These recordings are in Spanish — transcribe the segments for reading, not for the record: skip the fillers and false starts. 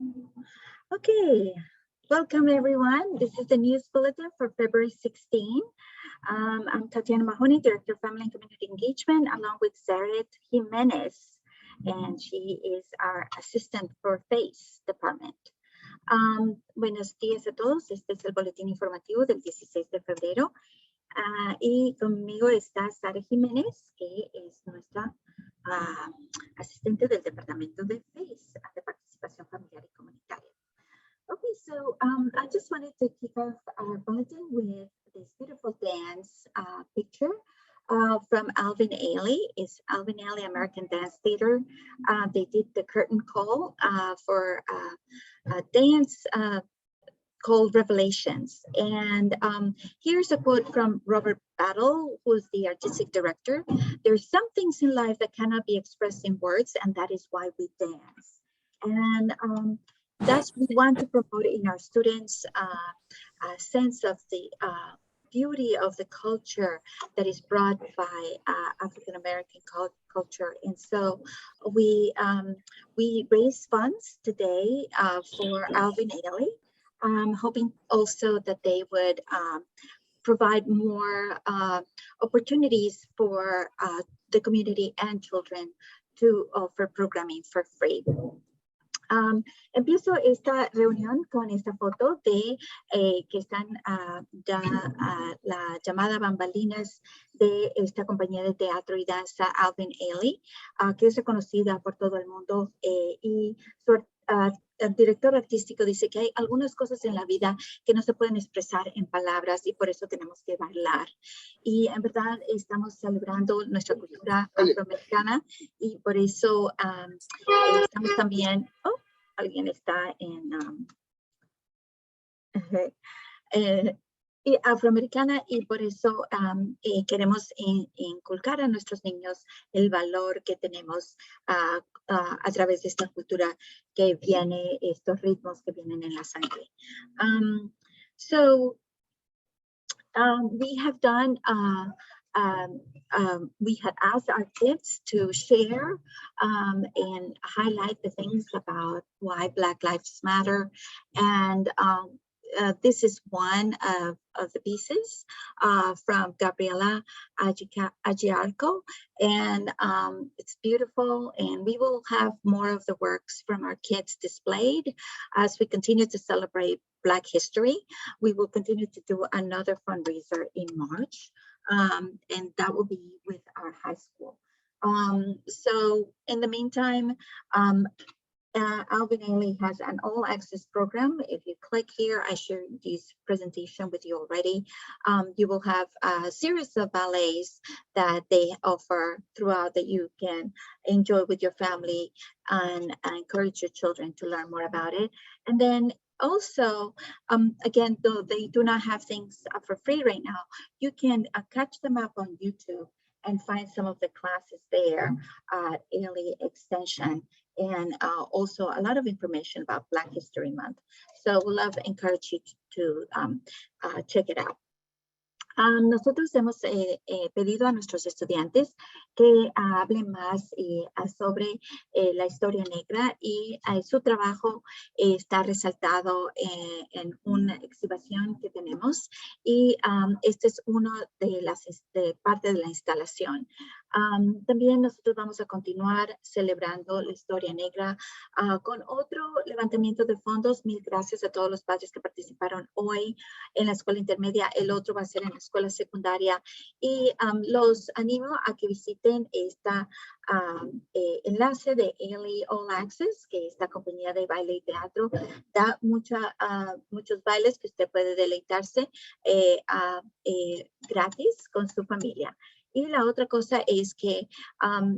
Okay, welcome everyone. This is the news bulletin for February 16. I'm Tatiana Mahoney, Director of Family and Community Engagement, along with Zaret Jimenez, and she is our assistant for FACE department. Buenos días a todos. Este es el boletín informativo del 16 de febrero. Y conmigo está Zaret Jimenez, que es nuestra asistente del departamento de FACE, de participación familiar y comunitaria. Okay, so I just wanted to kick off our bulletin with this beautiful dance picture from Alvin Ailey. It's Alvin Ailey American Dance Theater. They did the curtain call for a dance called Revelations. And here's a quote from Robert Battle, who's the artistic director. There's some things in life that cannot be expressed in words, and that is why we dance. And that's what we want to promote in our students, a sense of the beauty of the culture that is brought by African-American culture. And so we raise funds today for Alvin Ailey. I'm hoping also that they would provide more opportunities for the community and children to offer programming for free. Empiezo esta reunión con esta foto de que están la llamada bambalinas de esta compañía de teatro y danza Alvin Ailey, que es reconocida por todo el mundo, y su el director artístico dice que hay algunas cosas en la vida que no se pueden expresar en palabras y por eso tenemos que bailar. Y en verdad estamos celebrando nuestra cultura afroamericana y por eso estamos también... alguien está en afroamericana y por eso queremos inculcar a nuestros niños el valor que tenemos a través de esta cultura que viene, estos ritmos que vienen en la sangre. We have done we had asked our kids to share and highlight the things about why Black Lives Matter. And this is one of the pieces from Gabriela Agiarco, and it's beautiful, and we will have more of the works from our kids displayed as we continue to celebrate Black history. We will continue to do another fundraiser in March. And that will be with our high school. So in the meantime, Alvin Ailey has an all-access program. If you click here, I shared this presentation with you already. You will have a series of ballets that they offer throughout that you can enjoy with your family and encourage your children to learn more about it. And then also, again, though they do not have things for free right now, you can catch them up on YouTube and find some of the classes there at Ailey Extension, and also a lot of information about Black History Month. So we'll love to encourage you to check it out. Nosotros hemos pedido a nuestros estudiantes que hablen más sobre la historia negra y su trabajo está resaltado en una exhibición que tenemos y este es uno de las parte de la instalación. También nosotros vamos a continuar celebrando la historia negra con otro levantamiento de fondos. Mil gracias a todos los padres que participaron hoy en la escuela intermedia. El otro va a ser en la escuela secundaria y los animo a que visiten esta enlace de Ailey All Access, que esta compañía de baile y teatro da muchos bailes que usted puede deleitarse gratis con su familia. Y la otra cosa es que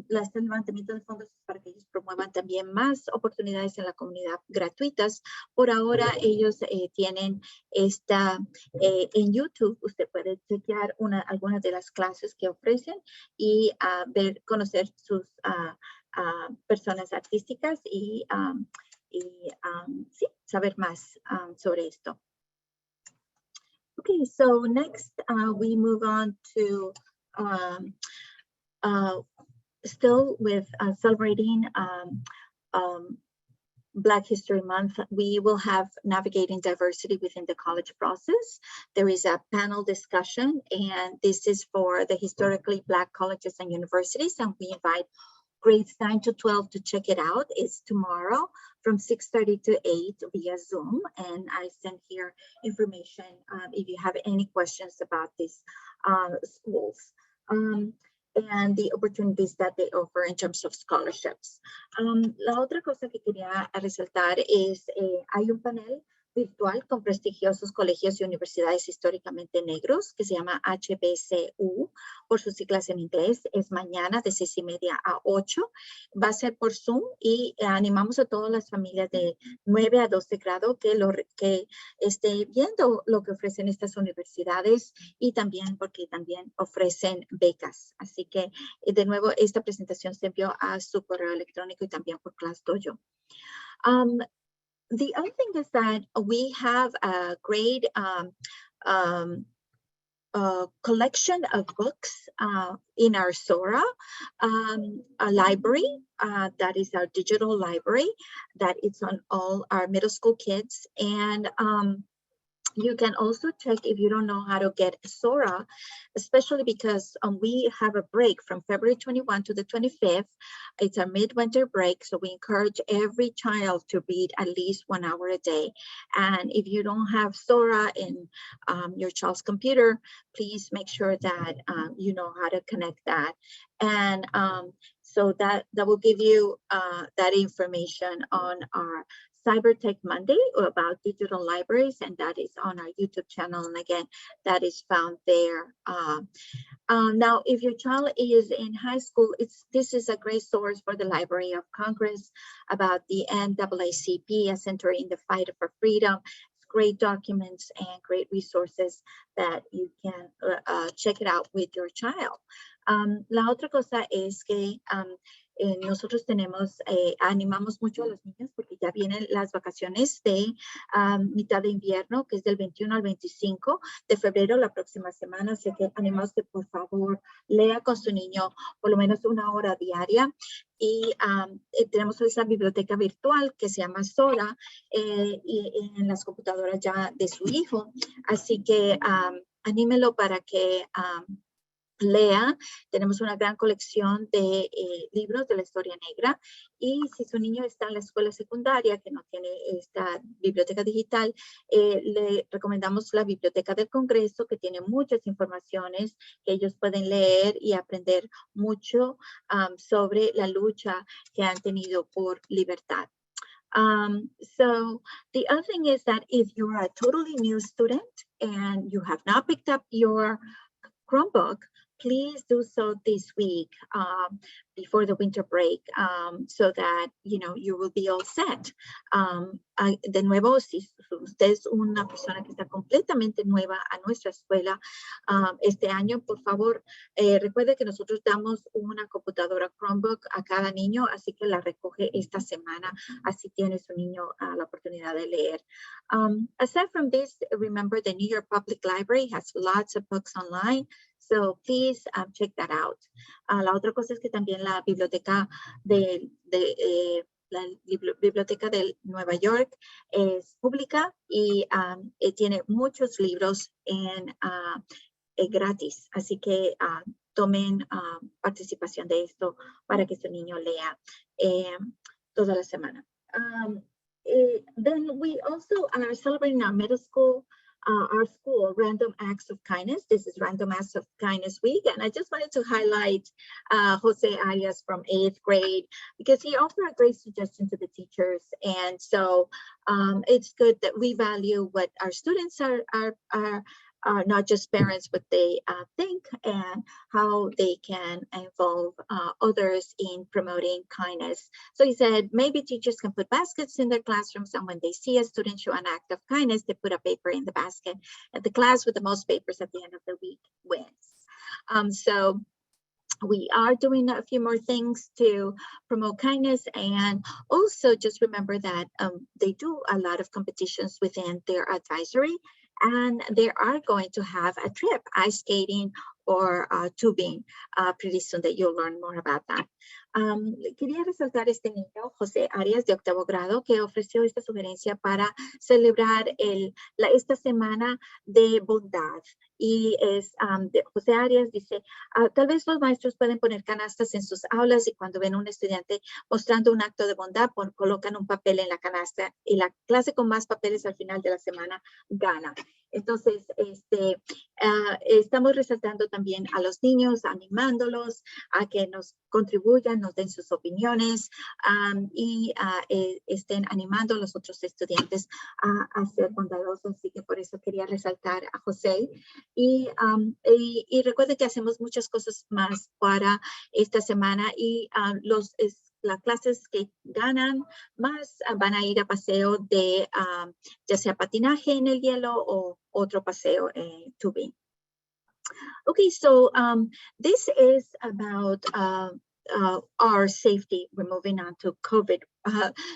este levantamiento de fondos es para que ellos promuevan también más oportunidades en la comunidad gratuitas. Por ahora ellos tienen en YouTube, usted puede chequear algunas de las clases que ofrecen y conocer sus personas artísticas y sí, saber más sobre esto. Okay, so next we move on to still with celebrating Black History Month, we will have Navigating Diversity Within the College Process. There is a panel discussion, and this is for the historically Black colleges and universities, and we invite grades 9 to 12 to check it out. It's tomorrow from 6:30 to 8 via Zoom, and I sent here information if you have any questions about these schools and the opportunities that they offer in terms of scholarships. La otra cosa que quería resaltar es, hay un panel virtual con prestigiosos colegios y universidades históricamente negros, que se llama HBCU, por sus siglas en inglés. Es mañana de 6:30 a 8. Va a ser por Zoom y animamos a todas las familias de 9 a 12 grado que esté viendo lo que ofrecen estas universidades y también porque también ofrecen becas. Así que, de nuevo, esta presentación se envió a su correo electrónico y también por ClassDojo. The other thing is that we have a great collection of books in our Sora library. That is our digital library that is on all our middle school kids. And you can also check if you don't know how to get Sora, especially because we have a break from February 21 to the 25th. It's a midwinter break, so we encourage every child to read at least 1 hour a day. And if you don't have Sora in your child's computer, please make sure that you know how to connect that. And so that will give you that information on our Cyber Tech Monday about digital libraries, and that is on our YouTube channel. And again, that is found there. Now, if your child is in high school, this is a great source for the Library of Congress about the NAACP, a center in the fight for freedom. It's great documents and great resources that you can check it out with your child. La otra cosa es que nosotros animamos mucho a los niños porque ya vienen las vacaciones de mitad de invierno, que es del 21 al 25 de febrero, la próxima semana. Así que animamos que por favor lea con su niño por lo menos 1 hora diaria. Y tenemos esa biblioteca virtual que se llama Sora y en las computadoras ya de su hijo. Así que anímelo para que lea. Tenemos una gran colección de libros de la historia negra, y si su niño está en la escuela secundaria que no tiene esta biblioteca digital, le recomendamos la Biblioteca del Congreso, que tiene muchas informaciones que ellos pueden leer y aprender mucho sobre la lucha que han tenido por libertad. So the other thing is that if you're a totally new student and you have not picked up your Chromebook, please do so this week before the winter break so that, you know, you will be all set. De nuevo, si usted es una persona que está completamente nueva a nuestra escuela este año, por favor, recuerde que nosotros damos una computadora Chromebook a cada niño, así que la recoge esta semana, así tiene su niño la oportunidad de leer. Aside from this, remember the New York Public Library has lots of books online. So please check that out. La otra cosa es que también la biblioteca de Nueva York es pública y tiene muchos libros gratis. Así que tomen participación de esto para que su niño lea toda la semana. Then we also are celebrating our middle school our school Random Acts of Kindness. This is Random Acts of Kindness Week, and I just wanted to highlight Jose Arias from 8th grade because he offered a great suggestion to the teachers, and so it's good that we value what our students are not just parents, but they think and how they can involve others in promoting kindness. So he said, maybe teachers can put baskets in their classrooms, and when they see a student show an act of kindness, they put a paper in the basket, and the class with the most papers at the end of the week wins. So we are doing a few more things to promote kindness, and also just remember that they do a lot of competitions within their advisory, and they are going to have a trip, ice skating or tubing, pretty soon that you'll learn more about that. Quería resaltar este niño, José Arias, de 8º grado, que ofreció esta sugerencia para celebrar esta semana de bondad. Y José Arias dice, tal vez los maestros pueden poner canastas en sus aulas y cuando ven a un estudiante mostrando un acto de bondad, colocan un papel en la canasta y la clase con más papeles al final de la semana gana. Entonces, estamos resaltando también a los niños, animándolos a que nos contribuyan, nos den sus opiniones y estén animando a los otros estudiantes a ser bondadosos. Así que por eso quería resaltar a José. Y recuerden que hacemos muchas cosas más para esta semana y las clases que ganan más van a ir a paseo de ya sea patinaje en el hielo o otro paseo en tubing. Okay, so this is about our safety. We're moving on to COVID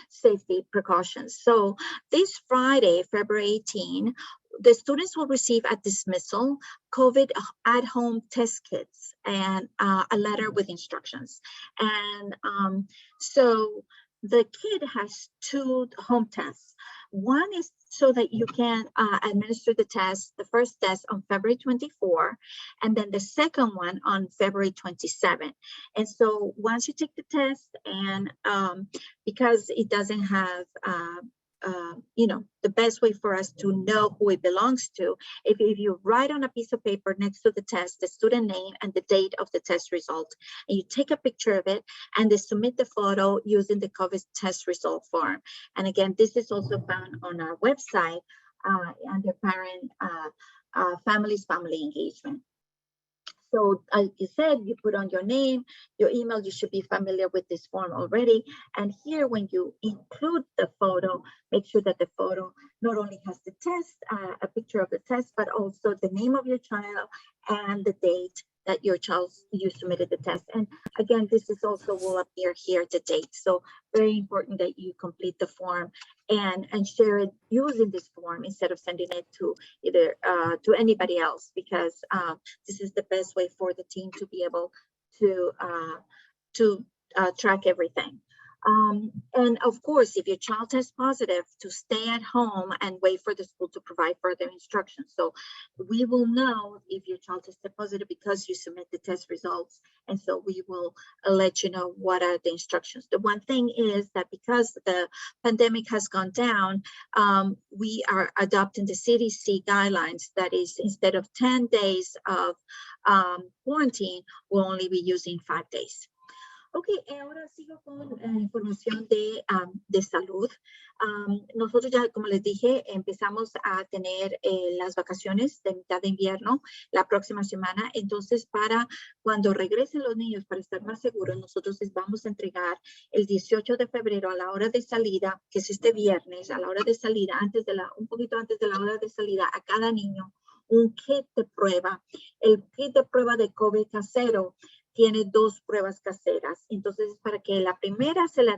safety precautions. So this Friday, February 18, the students will receive at dismissal COVID at-home test kits and a letter with instructions. And so the kit has 2 home tests. One is so that you can administer the test, the first test on February 24, and then the second one on February 27. And so once you take the test, and because it doesn't have the best way for us to know who it belongs to, if you write on a piece of paper next to the test, the student name and the date of the test result, and you take a picture of it and they submit the photo using the COVID test result form. And again, this is also found on our website under parent families, family engagement. So like you said, you put on your name, your email, you should be familiar with this form already. And here, when you include the photo, make sure that the photo not only has the test, a picture of the test, but also the name of your child and the date that you submitted the test. And again, this is also will appear here, the date. So very important that you complete the form and share it using this form instead of sending it to either to anybody else, because this is the best way for the team to be able to track everything. And of course, if your child tests positive, to stay at home and wait for the school to provide further instructions. So we will know if your child tested positive because you submit the test results. And so we will let you know what are the instructions. The one thing is that because the pandemic has gone down, we are adopting the CDC guidelines. That is, instead of 10 days of quarantine, we'll only be using 5 days. Ok, ahora sigo con información de salud. Nosotros ya, como les dije, empezamos a tener las vacaciones de mitad de invierno la próxima semana. Entonces, para cuando regresen los niños, para estar más seguros, nosotros les vamos a entregar el 18 de febrero a la hora de salida, que es este viernes, a la hora de salida, un poquito antes de la hora de salida, a cada niño un kit de prueba. El kit de prueba de COVID casero tiene 2 pruebas caseras. Entonces, para que la primera se la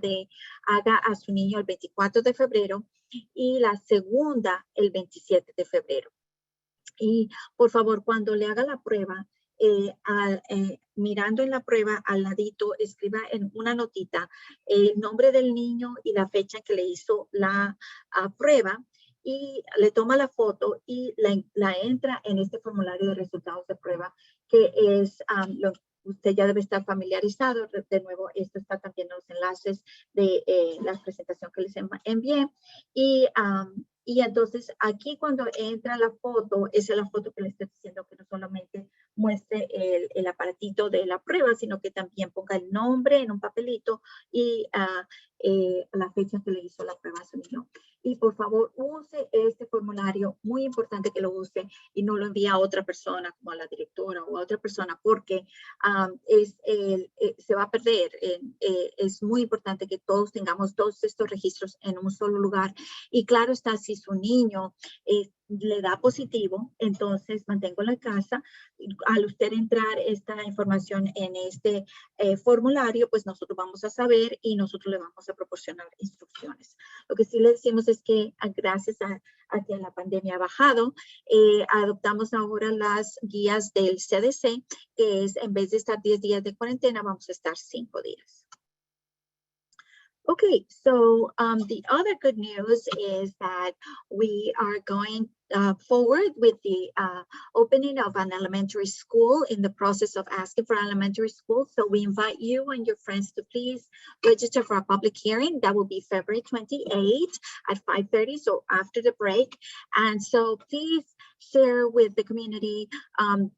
haga a su niño el 24 de febrero y la segunda el 27 de febrero. Y por favor, cuando le haga la prueba, mirando en la prueba al ladito, escriba en una notita el nombre del niño y la fecha en que le hizo la prueba, y le toma la foto y la entra en este formulario de resultados de prueba, que es usted ya debe estar familiarizado. De nuevo, esto está también en los enlaces de la presentación que les envié. Y entonces aquí cuando entra la foto, esa es la foto que le estoy diciendo, que no solamente muestre el aparatito de la prueba, sino que también ponga el nombre en un papelito y la fecha que le hizo la prueba a su niño. Y por favor, use este formulario, muy importante que lo use y no lo envíe a otra persona, como a la directora o a otra persona, porque se va a perder. Es muy importante que todos tengamos todos estos registros en un solo lugar. Y claro está, si su niño le da positivo, entonces manténgalo en casa. Al usted entrar esta información en este formulario, pues nosotros vamos a saber y nosotros le vamos a proporcionar instrucciones. Lo que sí le decimos es que gracias a que la pandemia ha bajado, adoptamos ahora las guías del CDC, que es en vez de estar 10 días de cuarentena, vamos a estar 5 días. Okay, so the other good news is that we are going forward with the opening of an elementary school, in the process of asking for elementary school. So we invite you and your friends to please register for a public hearing. That will be February 28th at 5:30, so after the break. And so please share with the community our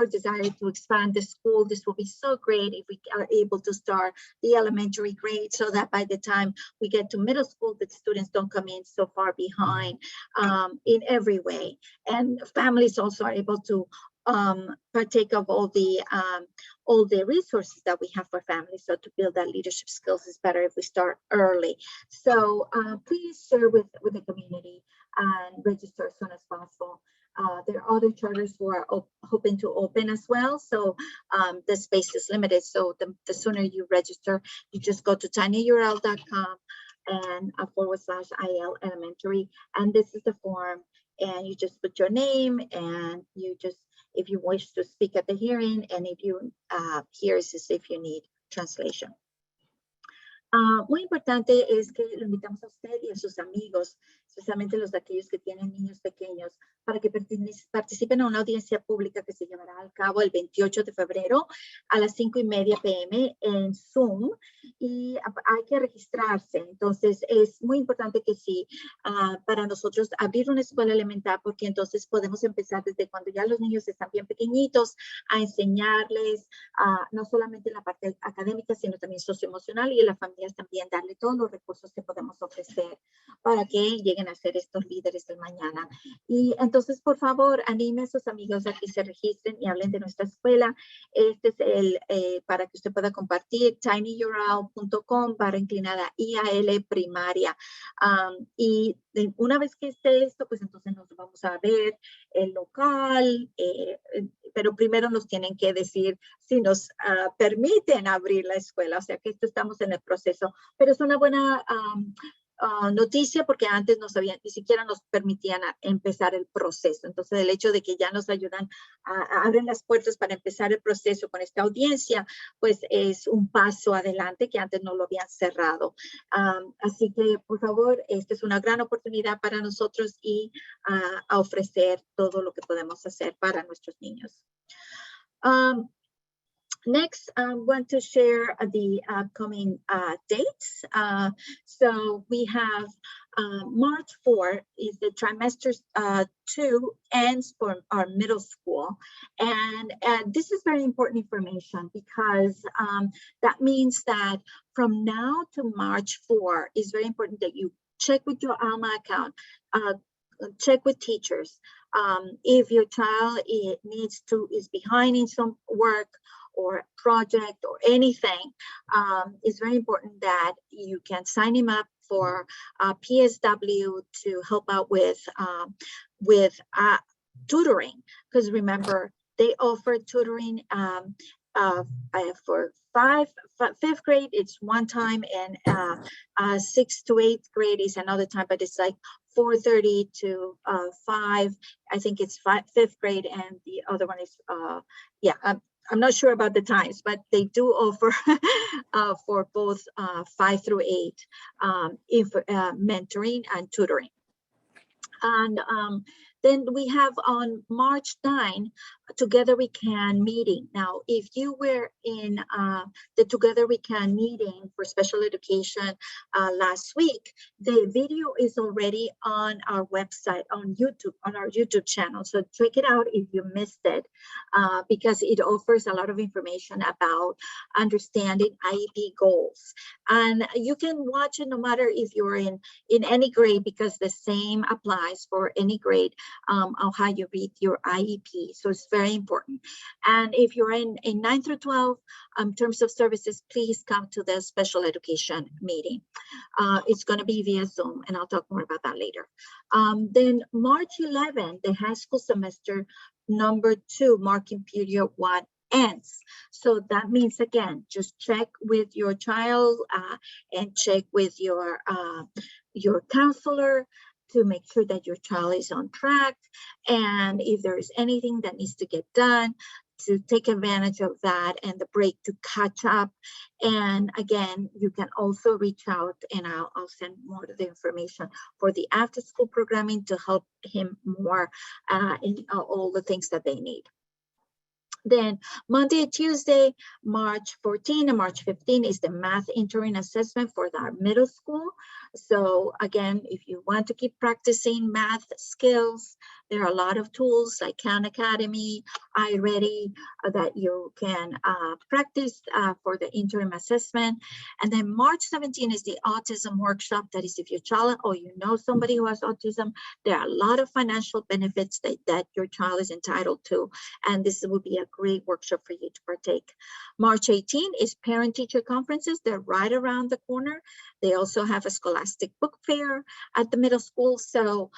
desire to expand the school. This will be so great if we are able to start the elementary grade, so that by the time we get to middle school, the students don't come in so far behind in every way. And families also are able to partake of all the resources that we have for families. So to build that leadership skills is better if we start early. So please share with the community and register as soon as possible. There are other charters who are hoping to open as well. So the space is limited. So the sooner you register, you just go to tinyurl.com and /IL elementary. And this is the form. And you just put your name, and you just, if you wish to speak at the hearing, and if you, here's if you need translation. Muy importante es que lo invitamos a usted y a sus amigos, especialmente los de aquellos que tienen niños pequeños, para que participen en una audiencia pública que se llevará a cabo el 28 de febrero a las 5:30 p.m. en Zoom, y hay que registrarse. Entonces es muy importante que sí, para nosotros abrir una escuela elemental, porque entonces podemos empezar desde cuando ya los niños están bien pequeñitos a enseñarles no solamente la parte académica, sino también socioemocional, y en la familia también darle todos los recursos que podemos ofrecer para que lleguen a ser estos líderes del mañana. Y entonces, por favor, anime a sus amigos a que se registren y hablen de nuestra escuela. Este es el, para que usted pueda compartir, tinyurl.com/IAL primaria. Y una vez que esté esto, pues entonces nos vamos a ver el local, pero primero nos tienen que decir si nos permiten abrir la escuela. O sea que esto estamos en el proceso, pero es una buena noticia, porque antes no sabían, ni siquiera nos permitían empezar el proceso. Entonces el hecho de que ya nos ayudan abren las puertas para empezar el proceso con esta audiencia, pues es un paso adelante que antes no lo habían cerrado. Así que por favor, esta es una gran oportunidad para nosotros, y a ofrecer todo lo que podemos hacer para nuestros niños. Next, I want to share the upcoming dates. So we have March 4 is the trimester 2 ends for our middle school. And this is very important information, because that means that from now to March 4 is very important that you check with your Alma account, check with teachers. If your child is behind in some work or project or anything, it's very important that you can sign him up for PSW to help out with tutoring, because remember, they offer tutoring for fifth grade, it's one time, and 6th to 8th grade is another time, but it's like 4:30 to 5. I think it's fifth grade, and the other one is I'm not sure about the times, but they do offer for both 5 through 8 mentoring and tutoring. And then we have on March 9, Together We Can meeting. Now, if you were in the Together We Can meeting for special education last week, the video is already on our website, on YouTube, on our YouTube channel. So check it out if you missed it, because it offers a lot of information about understanding IEP goals. And you can watch it no matter if you're in any grade, because the same applies for any grade on how you read your IEP. So it's very important. And if you're in 9 through 12 terms of services, please come to the special education meeting. It's going to be via Zoom, and I'll talk more about that later. Then March 11, the high school semester number 2 marking period 1 ends. So that means, again, just check with your child and check with your counselor to make sure that your child is on track. And if there is anything that needs to get done, to take advantage of that and the break to catch up. And again, you can also reach out, and I'll send more of the information for the after school programming to help him more in all the things that they need. Then Monday and Tuesday, March 14 and March 15 is the math interim assessment for our middle school. So again, if you want to keep practicing math skills, there are a lot of tools like Khan Academy, iReady that you can practice for the interim assessment. And then March 17 is the autism workshop. That is if your child or you know somebody who has autism, there are a lot of financial benefits that your child is entitled to. And this will be a great workshop for you to partake. March 18 is parent-teacher conferences. They're right around the corner. They also have a scholastic book fair at the middle school. So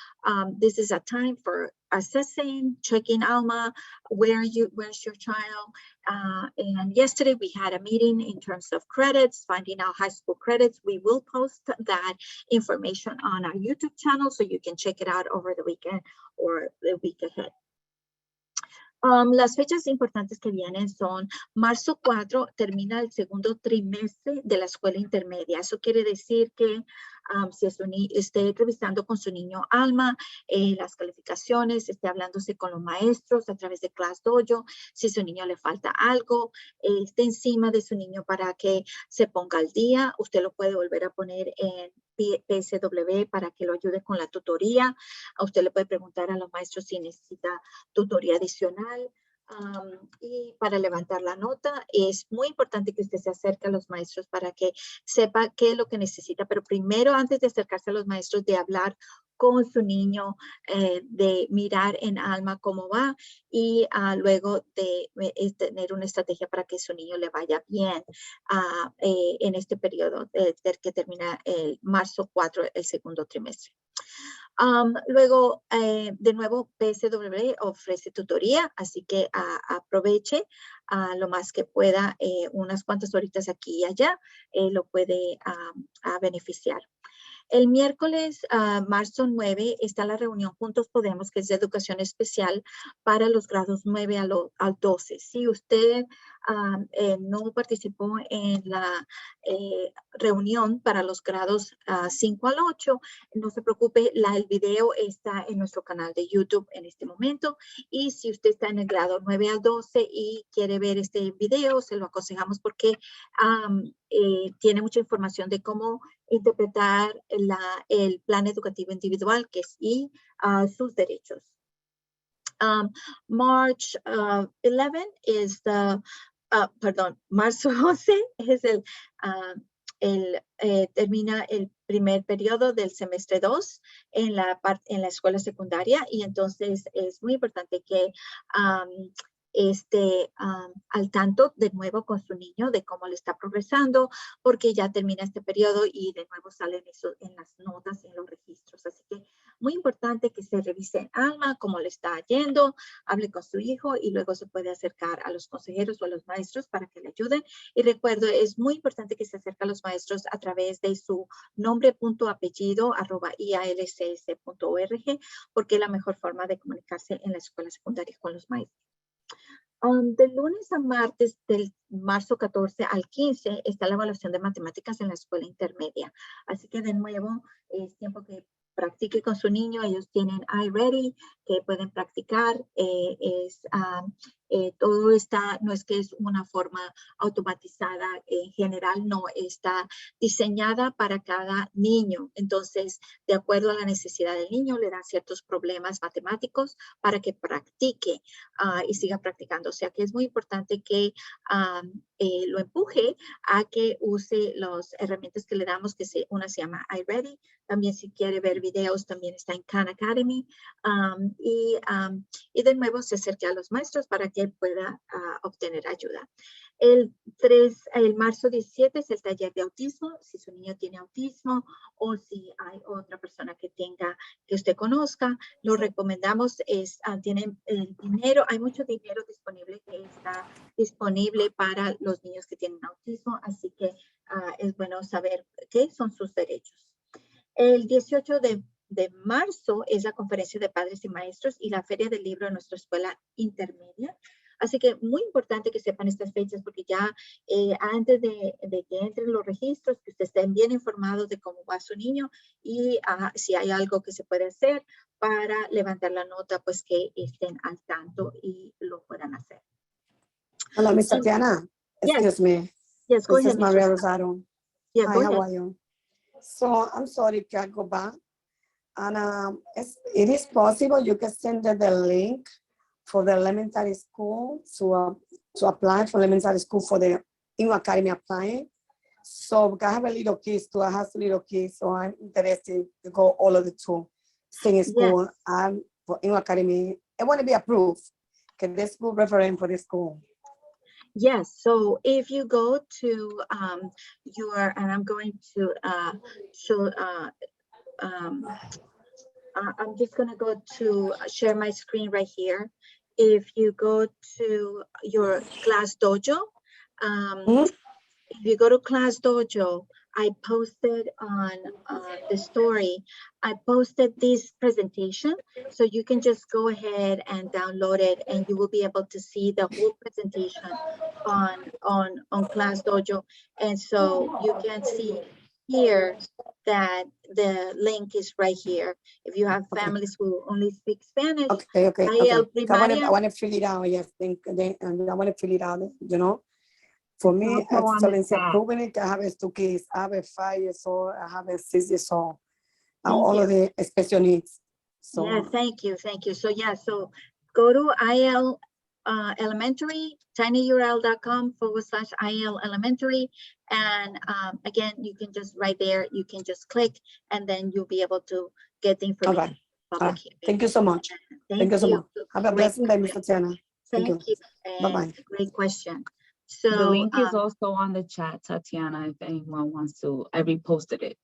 this is a time for assessing, checking Alma, where's your child. And yesterday we had a meeting in terms of credits, finding out high school credits. We will post that information on our YouTube channel so you can check it out over the weekend or the week ahead. Las fechas importantes que vienen son marzo 4, termina el segundo trimestre de la escuela intermedia. Eso quiere decir que si esté revisando con su niño Alma las calificaciones, esté hablándose con los maestros a través de Class Dojo, si su niño le falta algo, esté encima de su niño para que se ponga al día. Usted lo puede volver a poner en PSW para que lo ayude con la tutoría. A usted le puede preguntar a los maestros si necesita tutoría adicional. Y para levantar la nota, es muy importante que usted se acerque a los maestros para que sepa qué es lo que necesita. Pero primero, antes de acercarse a los maestros, de hablar con su niño, de mirar en Alma cómo va y luego de tener una estrategia para que su niño le vaya bien en este periodo que termina el marzo 4, el segundo trimestre. Luego, de nuevo, PSW ofrece tutoría, así que aproveche lo más que pueda, unas cuantas horitas aquí y allá, lo puede beneficiar. El miércoles, marzo 9, está la reunión Juntos Podemos, que es de educación especial para los grados 9 al 12. Si usted no participó en la reunión para los grados 5 al 8, no se preocupe, el video está en nuestro canal de YouTube en este momento. Y si usted está en el grado 9 al 12 y quiere ver este video, se lo aconsejamos porque tiene mucha información de cómo interpretar el plan educativo individual, que es sus derechos. March 11 is the, marzo 11 es termina el primer periodo del semestre 2 en la escuela secundaria, y entonces es muy importante que esté al tanto de nuevo con su niño de cómo le está progresando, porque ya termina este periodo y de nuevo salen eso en las notas, en los registros. Así que muy importante que se revise en Alma cómo le está yendo, hable con su hijo y luego se puede acercar a los consejeros o a los maestros para que le ayuden. Y recuerdo, es muy importante que se acerque a los maestros a través de su nombre.apellido @ialcs.org, porque es la mejor forma de comunicarse en la escuela secundaria con los maestros. De lunes a martes, del marzo 14 al 15, está la evaluación de matemáticas en la escuela intermedia. Así que de nuevo, es tiempo que practique con su niño. Ellos tienen iReady que pueden practicar. Todo está, no es que es una forma automatizada en general, no, está diseñada para cada niño. Entonces, de acuerdo a la necesidad del niño, le dan ciertos problemas matemáticos para que practique y siga practicando. O sea que es muy importante que lo empuje a que use las herramientas que le damos, que una se llama iReady. También si quiere ver videos, también está en Khan Academy. Y de nuevo se acerque a los maestros para que pueda obtener ayuda. El marzo 17 es el taller de autismo. Si su niño tiene autismo o si hay otra persona que usted conozca, lo recomendamos. Tienen el dinero, hay mucho dinero disponible que está disponible para los niños que tienen autismo, así que es bueno saber qué son sus derechos. El 18 de marzo es la conferencia de padres y maestros y la feria del libro de nuestra escuela intermedia. Así que muy importante que sepan estas fechas porque ya antes de que entren los registros, que ustedes estén bien informados de cómo va su niño y si hay algo que se puede hacer para levantar la nota, pues que estén al tanto y lo puedan hacer. Hello, Miss Tatiana. Excuse me. Yes, go This ahead, is Maria Ms. Rosado. Yeah, Hi, go how ahead. are you? So I'm sorry if I go back. And it is possible you can send the link for the elementary school to apply for elementary school for the new academy applying. So I have a little kids too. I have little kids, so I'm interested to go all of the two singing school and for new academy. I want to be approved. Can the school reference for the school? Yes, so if you go to and I'm going to show, I'm just gonna go to share my screen right here. If you go to your Class Dojo, if you go to Class Dojo, I posted on the story, I posted this presentation. So you can just go ahead and download it and you will be able to see the whole presentation on Class Dojo. And so you can see here that the link is right here. If you have families who only speak Spanish, Okay. Primaria, I want to fill it out. Yes, I want to fill it out, you know. For me, excellency approving it. I have 2 kids. I have a 5 years old. I have a 6 years old. All of the special needs. So yeah, thank you. So yeah, so go to IL Elementary, tinyurl.com/IL Elementary, and again, you can just right there, you can just click, and then you'll be able to get the information. Okay. Thank you so much. Thank you so much. Have a blessed day, Ms. Tatiana. Thank you. Bye-bye. Great question. So the link is also on the chat, Tatiana, if anyone wants to. I reposted it.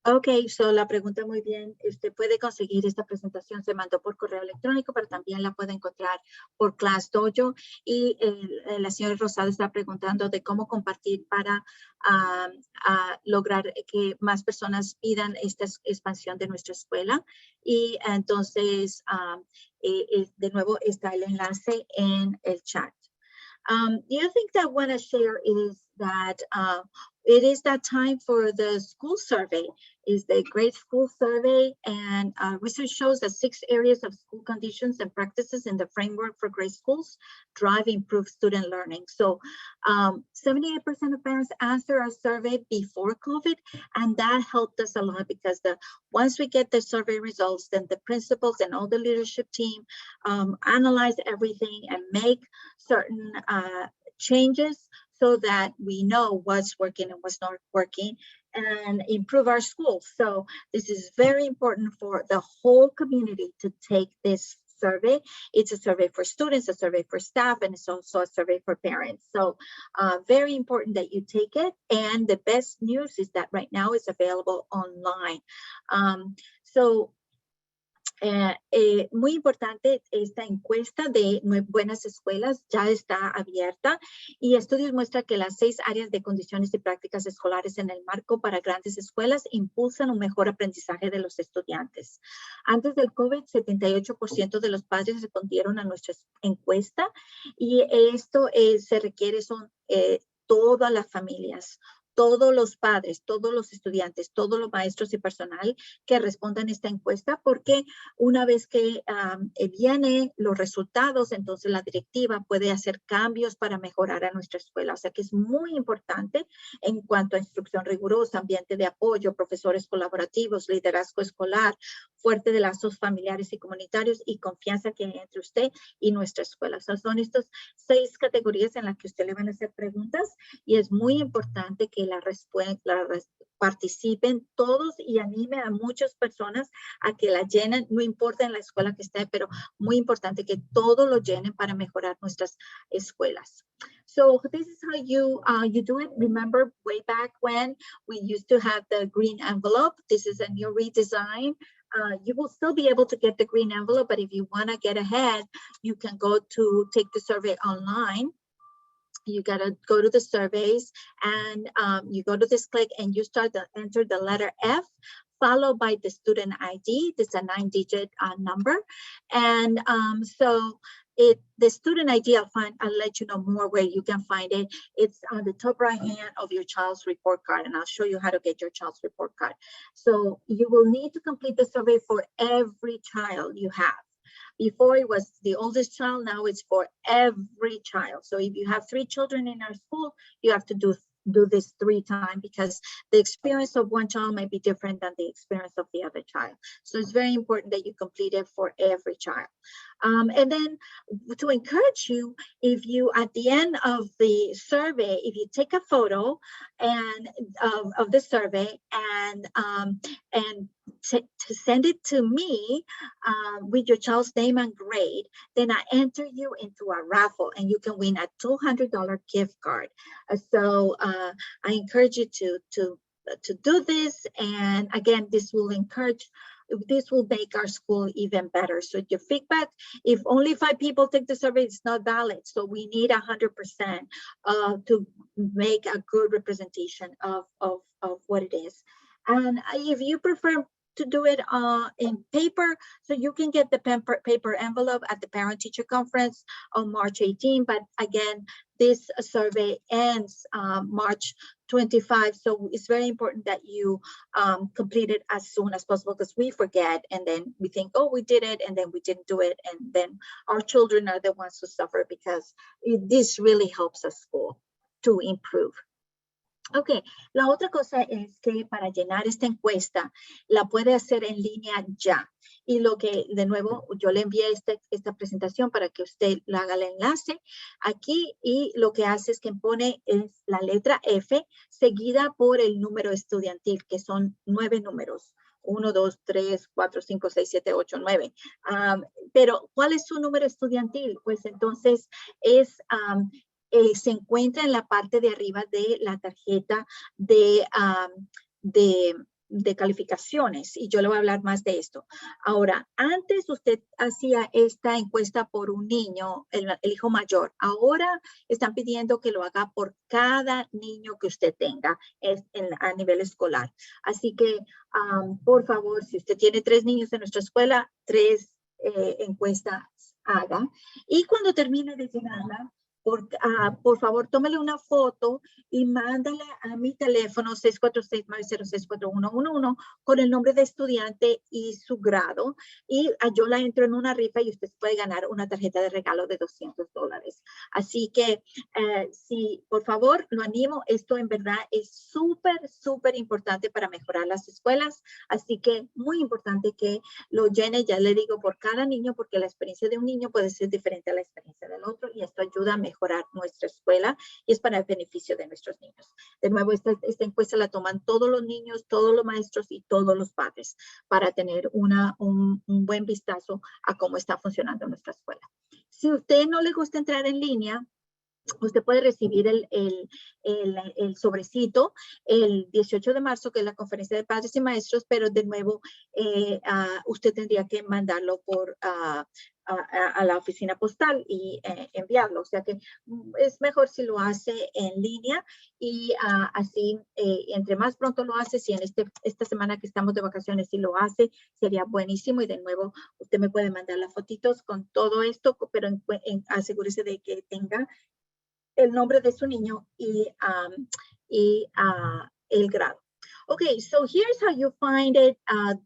Ok, so la pregunta muy bien. Usted puede conseguir esta presentación, se mandó por correo electrónico, pero también la puede encontrar por Class Dojo. Y la señora Rosado está preguntando de cómo compartir para lograr que más personas pidan esta expansión de nuestra escuela. Y entonces, de nuevo, está el enlace en el chat. The other thing that I want to share is that it is that time for the school survey, is the Great School Survey, and research shows that 6 areas of school conditions and practices in the framework for great schools drive improved student learning. So 78% of parents answered our survey before COVID, and that helped us a lot because once we get the survey results, then the principals and all the leadership team analyze everything and make certain changes so that we know what's working and what's not working and improve our schools. So this is very important for the whole community to take this survey. It's a survey for students, a survey for staff, and it's also a survey for parents. So very important that you take it. And the best news is that right now it's available online. Muy importante, esta encuesta de buenas escuelas ya está abierta y estudios muestran que las 6 áreas de condiciones y prácticas escolares en el marco para grandes escuelas impulsan un mejor aprendizaje de los estudiantes. Antes del COVID, 78% de los padres respondieron a nuestra encuesta y esto se requiere son todas las familias, todos los padres, todos los estudiantes, todos los maestros y personal que respondan a esta encuesta, porque una vez que vienen los resultados, entonces la directiva puede hacer cambios para mejorar a nuestra escuela. O sea que es muy importante en cuanto a instrucción rigurosa, ambiente de apoyo, profesores colaborativos, liderazgo escolar, fuerte de lazos familiares y comunitarios y confianza que hay entre usted y nuestra escuela. O sea, son estas 6 categorías en las que usted le van a hacer preguntas y es muy importante que participen todos y anime a muchas personas a que la llenen, no importa en la escuela que esté, pero muy importante que todos lo llenen para mejorar nuestras escuelas. So this is how you do it. Remember way back when we used to have the green envelope. This is a new redesign. You will still be able to get the green envelope, but if you want to get ahead, you can go to take the survey online. You gotta go to the surveys and you go to this click and you start to enter the letter F followed by the student ID. This is a 9-digit number. And so the student ID, I'll let you know more where you can find it. It's on the top right hand of your child's report card, and I'll show you how to get your child's report card. So you will need to complete the survey for every child you have. Before it was the oldest child, now it's for every child. So if you have 3 children in our school, you have to do this 3 times, because the experience of one child might be different than the experience of the other child. So it's very important that you complete it for every child. And then to encourage you, if you, at the end of the survey, if you take a photo and of the survey and to send it to me with your child's name and grade, then I enter you into a raffle and you can win a $200 gift card. So I encourage you to do this. And again, this will make our school even better. So your feedback, if only 5 people take the survey, it's not valid. So we need 100% to make a good representation of what it is. And if you prefer to do it in paper, so you can get the paper envelope at the parent-teacher conference on March 18. But again, this survey ends March 25. So it's very important that you complete it as soon as possible, because we forget and then we think, oh, we did it, and then we didn't do it. And then our children are the ones who suffer, because this really helps us school to improve. Ok, la otra cosa es que para llenar esta encuesta la puede hacer en línea ya. Y lo que, de nuevo, yo le envié esta presentación para que usted le haga el enlace aquí, y lo que hace es que pone es la letra F seguida por el número estudiantil, que son 9 números. 1, 2, 3, 4, 5, 6, 7, 8, 9. Pero, ¿cuál es su número estudiantil? Pues entonces es... se encuentra en la parte de arriba de la tarjeta de calificaciones, y yo le voy a hablar más de esto. Ahora, antes usted hacía esta encuesta por un niño, el hijo mayor. Ahora están pidiendo que lo haga por cada niño que usted tenga a nivel escolar. Así que, por favor, si usted tiene 3 niños en nuestra escuela, 3 encuestas haga. Y cuando termine de llenarla, por favor, tómele una foto y mándala a mi teléfono 646-906-4111 con el nombre de estudiante y su grado. Y yo la entro en una rifa y usted puede ganar una tarjeta de regalo de $200. Así que, sí, por favor, lo animo. Esto en verdad es súper importante para mejorar las escuelas. Así que muy importante que lo llene, ya le digo, por cada niño, porque la experiencia de un niño puede ser diferente a la experiencia del otro, y esto ayuda a mejorar nuestra escuela y es para el beneficio de nuestros niños. De nuevo, esta encuesta la toman todos los niños, todos los maestros y todos los padres para tener un buen vistazo a cómo está funcionando nuestra escuela. Si a usted no le gusta entrar en línea, usted puede recibir el sobrecito el 18 de marzo, que es la conferencia de padres y maestros, pero de nuevo usted tendría que mandarlo a la oficina postal y enviarlo. O sea que es mejor si lo hace en línea, y así entre más pronto lo hace, si en esta semana que estamos de vacaciones, si lo hace, sería buenísimo. Y de nuevo, usted me puede mandar las fotitos con todo esto, pero asegúrese de que tenga el nombre de su niño y el grado. Okay, so here's how you find it,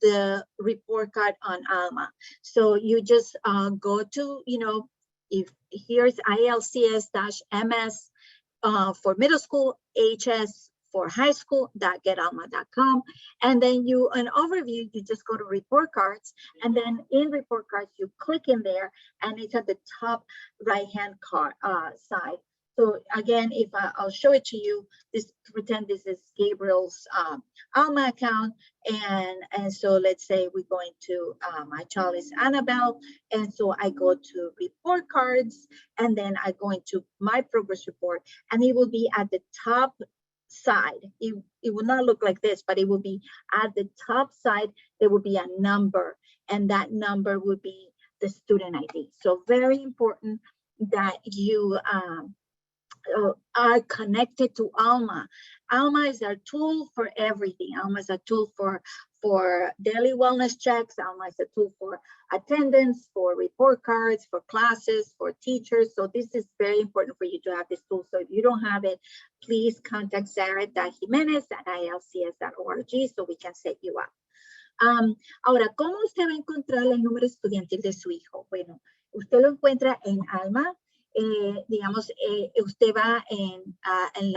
the report card on Alma. So you just go to, if here's ILCS-MS for middle school, HS for high school, .getalma.com. And then an overview, you just go to report cards, and then in report cards, you click in there, and it's at the top right-hand side. So again, if I'll show it to you, pretend this is Gabriel's Alma account. And so let's say we're going to, my child is Annabelle. And so I go to report cards, and then I go into my progress report, and it will be at the top side. It will not look like this, but it will be at the top side. There will be a number, and that number will be the student ID. So very important that you are connected to Alma. Alma is a tool for everything. Alma is a tool for daily wellness checks. Alma is a tool for attendance, for report cards, for classes, for teachers. So this is very important for you to have this tool. So if you don't have it, please contact Sarah.Jimenez@ilcs.org so we can set you up. Ahora, ¿cómo usted va a encontrar el número estudiantil de su hijo? Bueno, usted lo encuentra en Alma. Digamos, usted va en el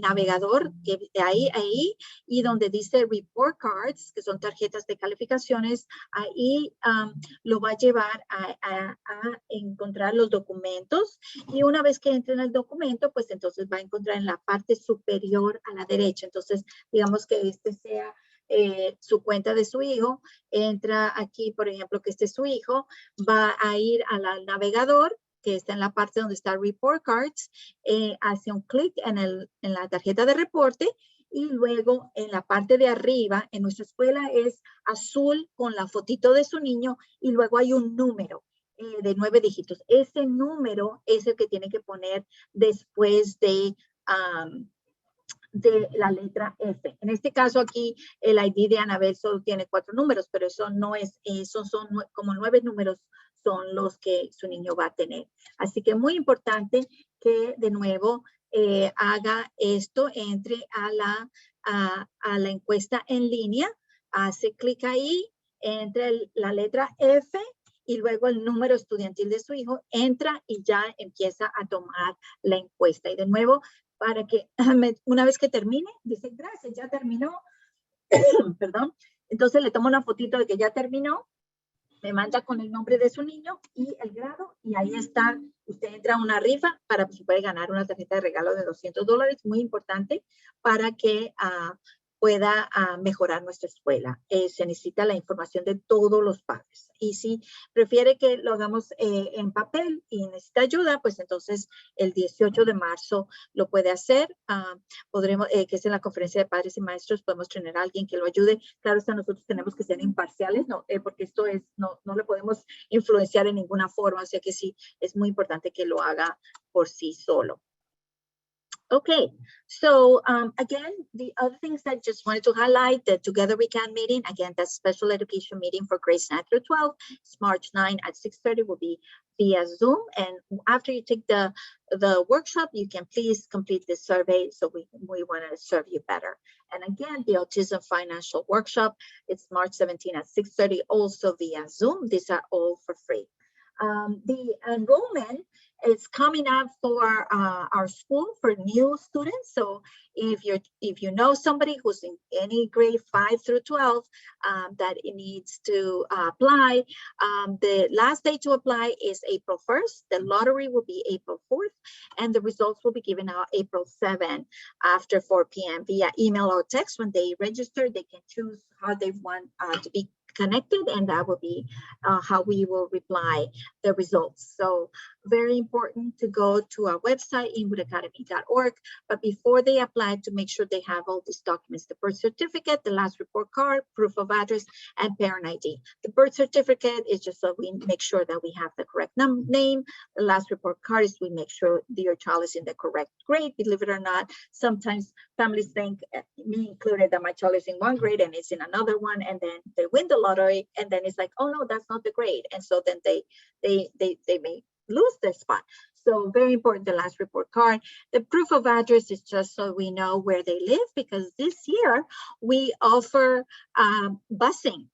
navegador, que ahí, y donde dice report cards, que son tarjetas de calificaciones, ahí lo va a llevar a encontrar los documentos. Y una vez que entre en el documento, pues entonces va a encontrar en la parte superior a la derecha. Entonces, digamos que este sea su cuenta de su hijo, entra aquí, por ejemplo, que este es su hijo, va a ir al navegador, que está en la parte donde está Report Cards, hace un clic en la tarjeta de reporte y luego en la parte de arriba, en nuestra escuela es azul con la fotito de su niño y luego hay un número de 9 dígitos. Ese número es el que tiene que poner después de la letra F. En este caso aquí el ID de Anabel solo tiene 4 números, pero eso no es, esos son como 9 números son los que su niño va a tener. Así que muy importante que de nuevo haga esto, entre a la encuesta en línea, hace clic ahí, entre la letra F y luego el número estudiantil de su hijo, entra y ya empieza a tomar la encuesta. Y de nuevo, para que una vez que termine, dice gracias, ya terminó, perdón, entonces le tomo una fotito de que ya terminó, me manda con el nombre de su niño y el grado, y ahí está, usted entra a una rifa para que se puede ganar una tarjeta de regalo de $200, muy importante para que pueda mejorar nuestra escuela. Se necesita la información de todos los padres. Y si prefiere que lo hagamos en papel y necesita ayuda, pues entonces el 18 de marzo lo puede hacer. Podremos, que es en la conferencia de padres y maestros, podemos tener a alguien que lo ayude. Claro, nosotros tenemos que ser imparciales, ¿no? Porque esto es, no le podemos influenciar en ninguna forma. O sea que sí, es muy importante que lo haga por sí solo. Okay, so again, the other things that I just wanted to highlight, the Together We Can meeting, again, that's special education meeting for grades 9 through 12. It's March 9 at 6:30, will be via Zoom. And after you take the workshop, you can please complete this survey so we want to serve you better. And again, the Autism Financial Workshop, it's March 17 at 6:30, also via Zoom. These are all for free. The enrollment is coming up for our school for new students. So if you know somebody who's in any grade 5 through 12 that it needs to apply, the last day to apply is April 1st. The lottery will be April 4th, and the results will be given out April 7th after 4 p.m. via email or text. When they register, they can choose how they want to be connected, and that will be how we will reply the results. So very important to go to our website, inwoodacademy.org, but before they apply, to make sure they have all these documents: the birth certificate, the last report card, proof of address, and parent ID. The birth certificate is just so we make sure that we have the correct name. The last report card is we make sure that your child is in the correct grade. Believe it or not, sometimes families think, me included, that my child is in one grade and it's in another one, and then they win the lottery, and then it's like, oh no, that's not the grade, and so then they may lose their spot. So very important, the last report card. The proof of address is just so we know where they live, because this year we offer busing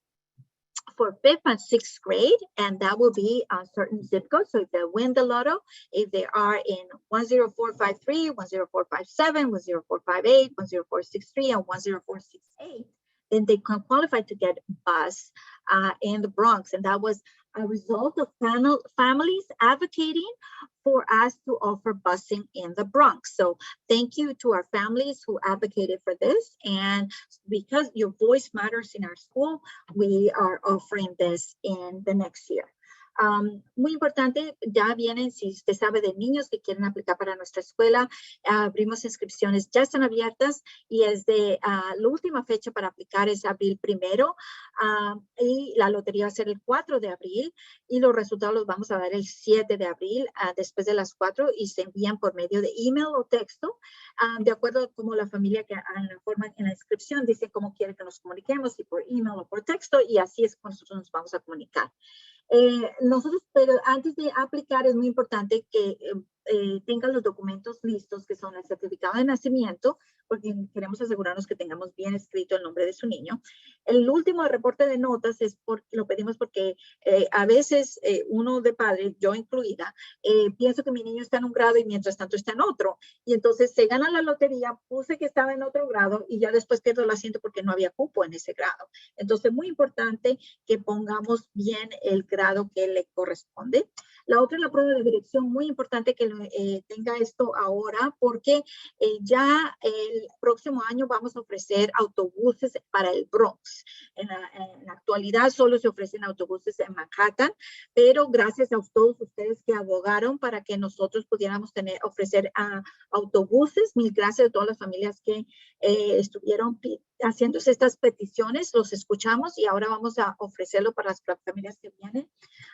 for 5th and 6th grade, and that will be a certain zip code. So if they win the lotto, if they are in 10453, 10457, 10458, 10463, and 10468, then they can qualify to get bus in the Bronx. And that was a result of families advocating for us to offer busing in the Bronx. So thank you to our families who advocated for this. And because your voice matters in our school, we are offering this in the next year. Muy importante, ya vienen, si usted sabe de niños que quieren aplicar para nuestra escuela, abrimos inscripciones, ya están abiertas y es de la última fecha para aplicar es abril 1 y la lotería va a ser el 4 de abril y los resultados los vamos a dar el 7 de abril después de las 4 y se envían por medio de email o texto, de acuerdo a cómo la familia que en la forma en la inscripción dice cómo quiere que nos comuniquemos, si por email o por texto, y así es como nosotros nos vamos a comunicar. Nosotros, pero antes de aplicar es muy importante que tengan los documentos listos, que son el certificado de nacimiento, porque queremos asegurarnos que tengamos bien escrito el nombre de su niño. El último reporte de notas lo pedimos porque a veces uno de padre, yo incluida, pienso que mi niño está en un grado y mientras tanto está en otro. Y entonces se gana la lotería, puse que estaba en otro grado y ya después pierdo el asiento porque no había cupo en ese grado. Entonces, muy importante que pongamos bien el grado que le corresponde. La otra es la prueba de dirección, muy importante que tenga esto ahora porque ya el próximo año vamos a ofrecer autobuses para el Bronx. En la actualidad solo se ofrecen autobuses en Manhattan, pero gracias a todos ustedes que abogaron para que nosotros pudiéramos ofrecer autobuses, mil gracias a todas las familias que estuvieron haciéndose estas peticiones, los escuchamos y ahora vamos a ofrecerlo para las familias que vienen,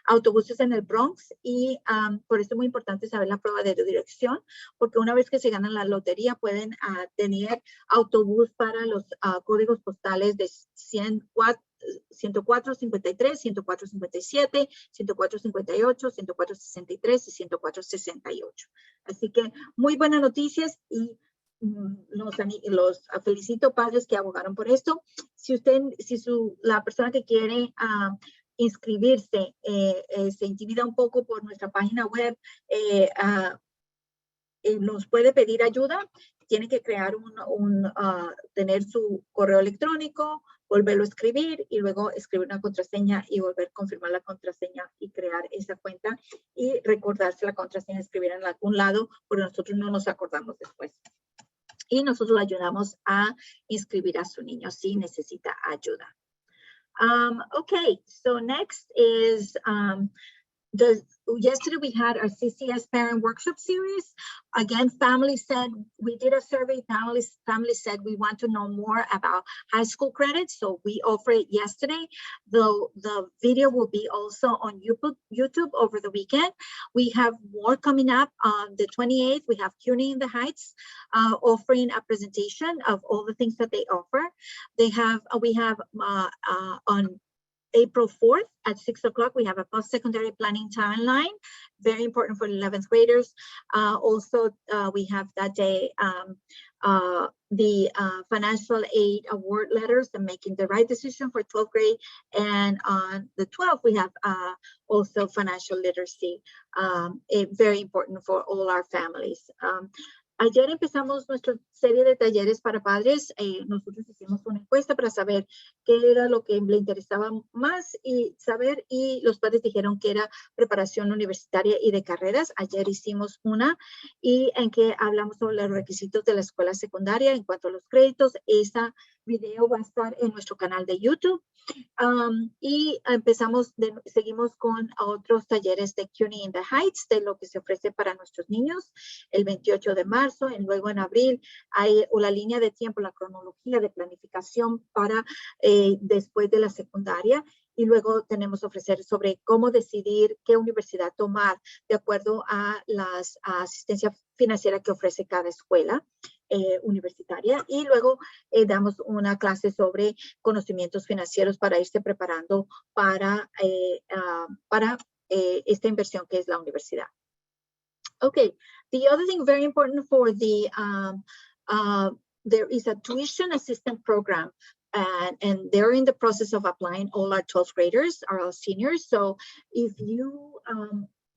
autobuses en el Bronx y por eso es muy importante saber la prueba de dirección, porque una vez que se ganan la lotería pueden tener autobús para los códigos postales de 104, 53, 104, 57, 104, 58, 104, 63 y 104, 68. Así que muy buenas noticias y los felicito padres que abogaron por esto. Si la persona que quiere inscribirse se intimida un poco por nuestra página web, nos puede pedir ayuda, tiene que crear tener su correo electrónico, volverlo a escribir y luego escribir una contraseña y volver a confirmar la contraseña y crear esa cuenta y recordarse la contraseña, escribir en algún lado, porque nosotros no nos acordamos después. Y nosotros le ayudamos a inscribir a su niño si necesita ayuda. Okay, so next is yesterday we had our CCS parent workshop series. Again, family said, we did a survey, family said we want to know more about high school credits, so we offered it yesterday. The video will be also on YouTube over the weekend. We have more coming up on the 28th. We have CUNY in the Heights offering a presentation of all the things that they offer. We have on April 4th at 6 o'clock, we have a post-secondary planning timeline, very important for 11th graders. Also, we have that day the financial aid award letters and making the right decision for 12th grade. And on the 12th, we have also financial literacy, very important for all our families. Ayer empezamos nuestra serie de talleres para padres. Nosotros hicimos una encuesta para saber qué era lo que le interesaba más y los padres dijeron que era preparación universitaria y de carreras. Ayer hicimos una y en que hablamos sobre los requisitos de la escuela secundaria en cuanto a los créditos. Esa video va a estar en nuestro canal de YouTube. Y seguimos con otros talleres de CUNY in the Heights, de lo que se ofrece para nuestros niños, el 28 de marzo, y luego en abril hay la línea de tiempo, la cronología de planificación para después de la secundaria. Y luego tenemos ofrecer sobre cómo decidir qué universidad tomar de acuerdo a la asistencia financiera que ofrece cada escuela universitaria. Y luego damos una clase sobre conocimientos financieros para irse preparando para esta inversión que es la universidad. Okay, the other thing very important for there is a tuition assistant program. And they're in the process of applying. All our 12th graders are all seniors. So if you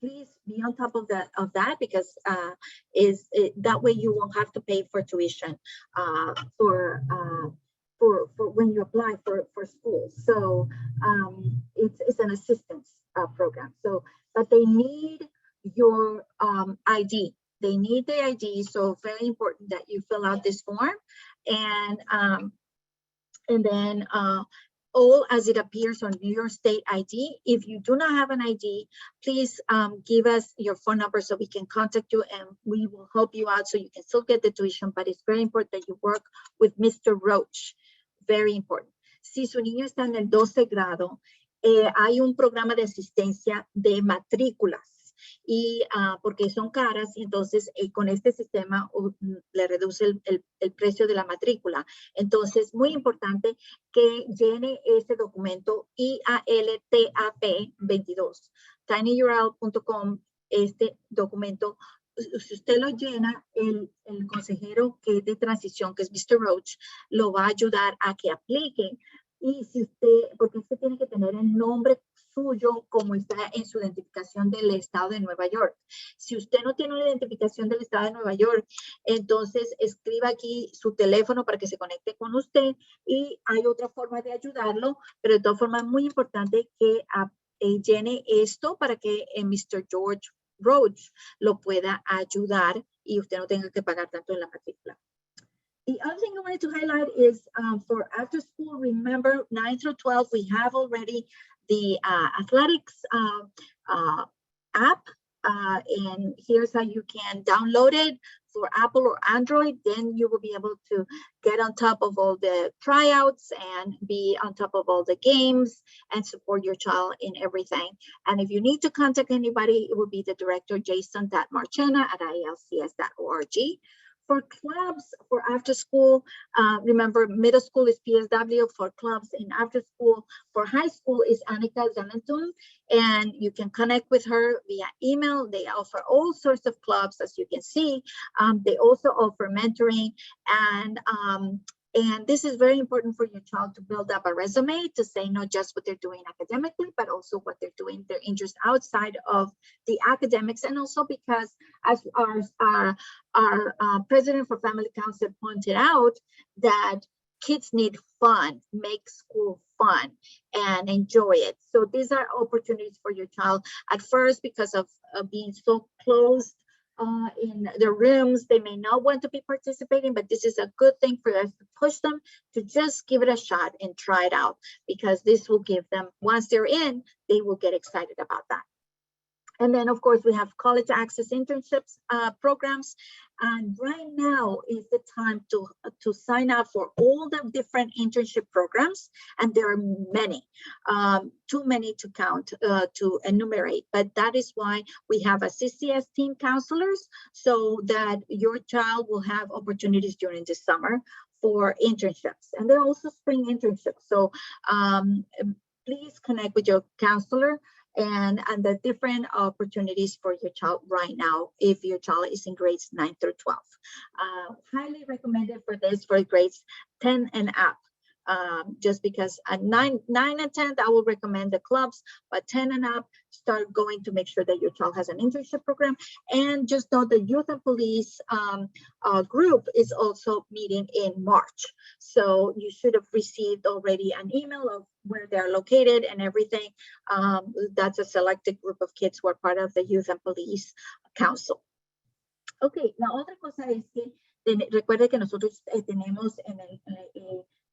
please be on top of that because that way you won't have to pay for tuition for when you apply for school. So it's an assistance program. So, but they need your ID. They need the ID. So very important that you fill out this form and then all as it appears on your state ID. If you do not have an ID, please give us your phone number so we can contact you and we will help you out so you can still get the tuition, but it's very important that you work with Mr. Roach. Very important. Si su niño está en el 12 grado, hay un programa de asistencia de matrículas. Y porque son caras, y entonces con este sistema le reduce el precio de la matrícula. Entonces, muy importante que llene este documento IALTAP 22, tinyurl.com, este documento. Si usted lo llena, el consejero que es de transición, que es Mr. Roach, lo va a ayudar a que aplique. Y si usted, porque usted tiene que tener el nombre suyo como está en su identificación del estado de Nueva York. Si usted no tiene una identificación del estado de Nueva York, entonces escriba aquí su teléfono para que se conecte con usted y hay otra forma de ayudarlo, pero de todas formas es muy importante que llene esto para que Mr. George Roach lo pueda ayudar y usted no tenga que pagar tanto en la matrícula. The other thing I wanted to highlight is for after school, remember 9 through 12, we have already the athletics app. And here's how you can download it for Apple or Android. Then you will be able to get on top of all the tryouts and be on top of all the games and support your child in everything. And if you need to contact anybody, it will be the director, jason.marchena@ilcs.org. For clubs, for after school, remember middle school is PSW. For clubs in after school, for high school is Annika Zanentun, and you can connect with her via email. They offer all sorts of clubs, as you can see. They also offer mentoring, and this is very important for your child to build up a resume to say not just what they're doing academically, but also what they're doing, their interest outside of the academics. And also because as our president for Family Council pointed out, that kids need fun, make school fun and enjoy it. So these are opportunities for your child. At first, because of being so closed in their rooms, they may not want to be participating, but this is a good thing for us to push them to just give it a shot and try it out, because this will give them, once they're in, they will get excited about that. And then, of course, we have college access internships programs. And right now is the time to sign up for all the different internship programs. And there are many, too many to count, to enumerate. But that is why we have a CCS team counselors, so that your child will have opportunities during the summer for internships. And there are also spring internships. So please connect with your counselor and the different opportunities for your child right now if your child is in grades 9 through 12. Highly recommended for this for grades 10 and up. Just because at 9 and 10, I will recommend the clubs, but 10 and up, start going to make sure that your child has an internship program. And just know the Youth and Police group is also meeting in March. So you should have received already an email of where they're located and everything. That's a selected group of kids who are part of the Youth and Police Council. Okay, la otra cosa es que recuerde que nosotros tenemos en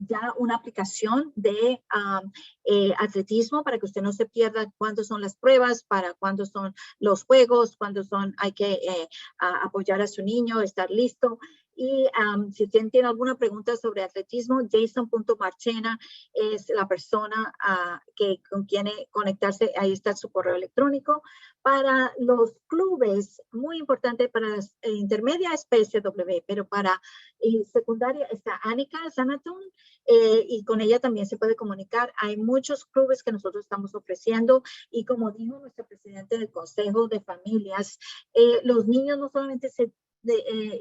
ya una aplicación de atletismo para que usted no se pierda cuándo son las pruebas, para cuándo son los juegos, cuándo hay que apoyar a su niño, estar listo. Y si usted tiene alguna pregunta sobre atletismo, jason.marchena es la persona con quien conectarse. Ahí está su correo electrónico. Para los clubes, muy importante, para las intermedia es PSW, pero para secundaria está Annika Zanatun, y con ella también se puede comunicar. Hay muchos clubes que nosotros estamos ofreciendo, y como dijo nuestro presidente del Consejo de Familias, los niños no solamente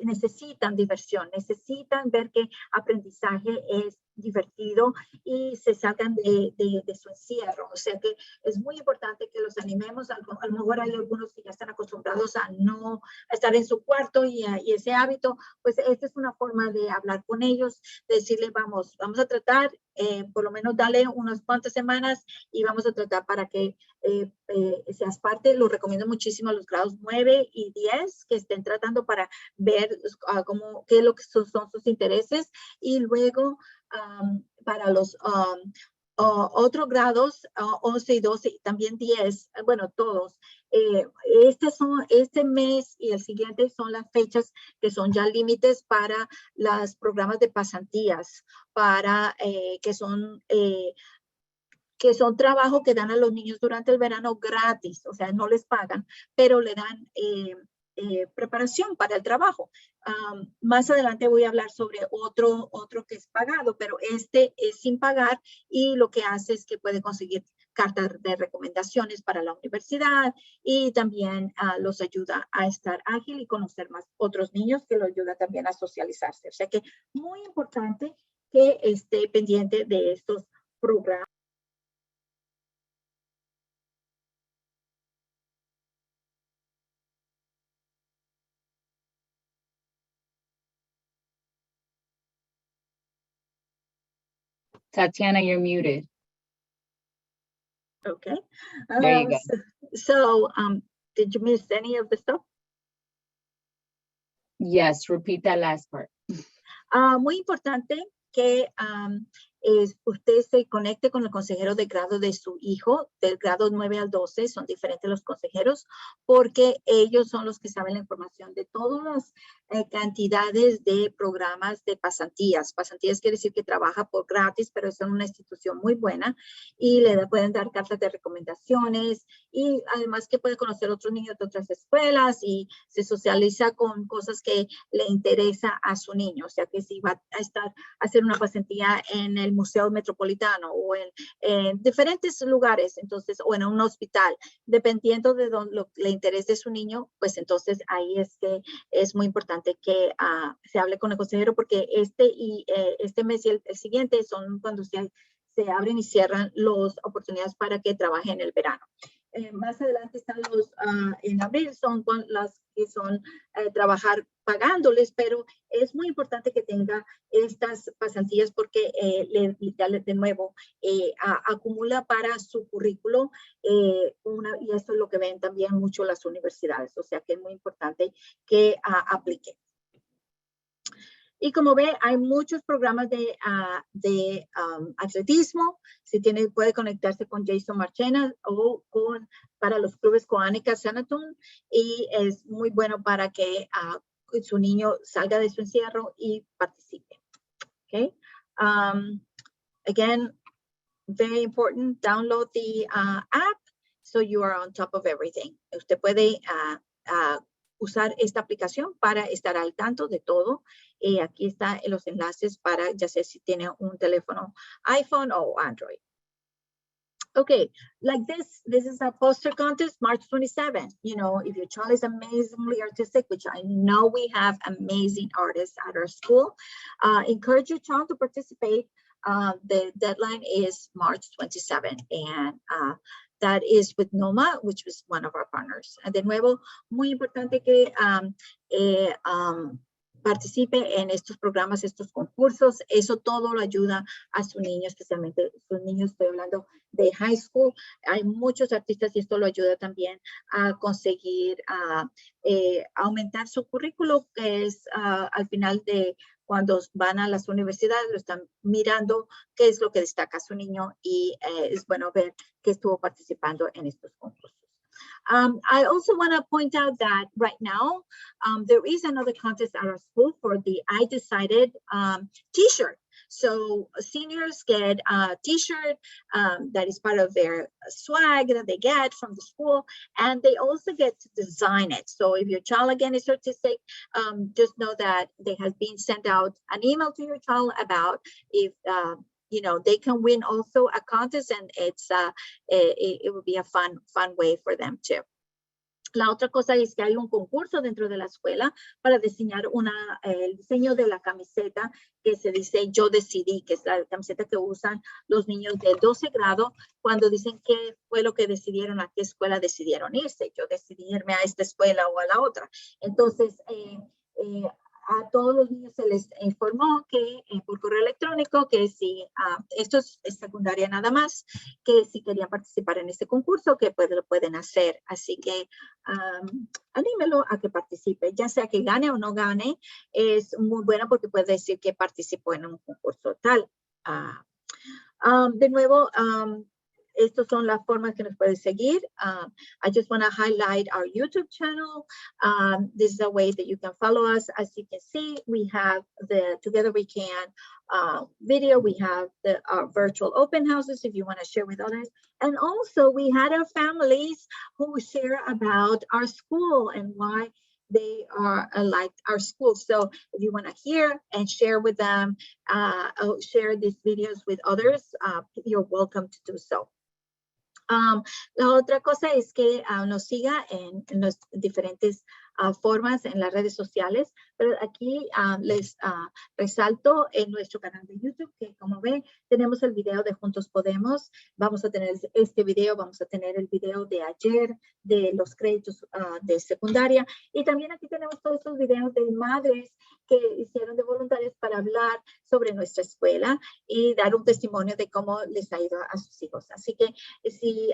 necesitan diversión, necesitan ver que aprendizaje es divertido y se salgan de su encierro. O sea que es muy importante que los animemos. A lo mejor hay algunos que ya están acostumbrados a no estar en su cuarto y ese hábito, pues esta es una forma de hablar con ellos, de decirles vamos a tratar, por lo menos darle unas cuantas semanas y vamos a tratar para que seas parte. Lo recomiendo muchísimo a los grados 9 y 10 que estén tratando para ver qué es lo que son sus intereses, y luego para los otros grados, 11 y 12, y también 10, bueno, todos. Este mes y el siguiente son las fechas que son ya límites para los programas de pasantías, para que son trabajo que dan a los niños durante el verano gratis, o sea, no les pagan, pero le dan preparación para el trabajo. Más adelante voy a hablar sobre otro que es pagado, pero este es sin pagar y lo que hace es que puede conseguir cartas de recomendaciones para la universidad y también los ayuda a estar ágil y conocer más otros niños, que lo ayuda también a socializarse. O sea que muy importante que esté pendiente de estos programas. Tatiana, you're muted. Okay. There you go. So, did you miss any of the stuff? Yes, repeat that last part. Muy importante que usted se conecte con el consejero de grado de su hijo, del grado 9 al 12, son diferentes los consejeros, porque ellos son los que saben la información de todas las cantidades de programas de pasantías. Pasantías quiere decir que trabaja por gratis, pero es una institución muy buena y pueden dar cartas de recomendaciones y además que puede conocer otros niños de otras escuelas y se socializa con cosas que le interesa a su niño. O sea que si va a hacer una pasantía en el Museo Metropolitano o en diferentes lugares, entonces, o en un hospital, dependiendo de le interese su niño, pues entonces ahí es que es muy importante que se hable con el consejero, porque este mes y el siguiente son cuando se abren y cierran las oportunidades para que trabaje en el verano. Más adelante están en abril, son las que son trabajar pagándoles, pero es muy importante que tenga estas pasantías porque de nuevo acumula para su currículo y esto es lo que ven también mucho las universidades, o sea que es muy importante que aplique. Y como ve, hay muchos programas de atletismo. Si puede conectarse con Jason Marchena o para los clubes Coánica Sanatón. Y es muy bueno para que su niño salga de su encierro y participe. Okay. Again, very important, download the app so you are on top of everything. Usted puede usar esta aplicación para estar al tanto de todo. Aquí están los enlaces para, ya sea si tiene un teléfono iPhone o Android. Okay, like this is a poster contest, March 27th. You know, if your child is amazingly artistic, which I know we have amazing artists at our school, encourage your child to participate. The deadline is March 27th, and that is with NOMA, which was one of our partners. De nuevo, muy importante que participe en estos programas, estos concursos. Eso todo lo ayuda a su niño, especialmente sus niños, estoy hablando de high school. Hay muchos artistas y esto lo ayuda también a conseguir aumentar su currículo, que es al final de cuando van a las universidades, lo están mirando qué es lo que destaca su niño y es bueno ver que estuvo participando en estos concursos. I also want to point out that right now, there is another contest at our school for the I Decided t-shirt. So seniors get a t-shirt that is part of their swag that they get from the school, and they also get to design it. So if your child again is artistic, just know that there has been sent out an email to your child about if you know, they can win also a contest, and it will be a fun way for them too. La otra cosa es que hay un concurso dentro de la escuela para diseñar el diseño de la camiseta que se dice Yo Decidí, que es la camiseta que usan los niños del 12 grado cuando dicen qué fue lo que decidieron, a qué escuela decidieron irse. Yo decidí irme a esta escuela o a la otra. Entonces, a todos los niños se les informó que por correo electrónico que si, esto es secundaria nada más, que si querían participar en este concurso, que lo pueden hacer. Así que anímelo a que participe, ya sea que gane o no gane, es muy bueno porque puede decir que participó en un concurso tal. De nuevo, estas son las formas que nos puedes seguir. I just want to highlight our YouTube channel. This is a way that you can follow us. As you can see, we have the Together We Can video. We have our virtual open houses if you want to share with others. And also we had our families who share about our school and why they are like our school. So if you want to hear and share with them, share these videos with others, you're welcome to do so. La otra cosa es que nos siga en las diferentes formas en las redes sociales, pero aquí les resalto en nuestro canal de YouTube que, como ven, tenemos el video de Juntos Podemos. Vamos a tener este video, vamos a tener el video de ayer de los créditos de secundaria, y también aquí tenemos todos esos videos de madres que hicieron de voluntarios para hablar sobre nuestra escuela y dar un testimonio de cómo les ha ido a sus hijos. Así que si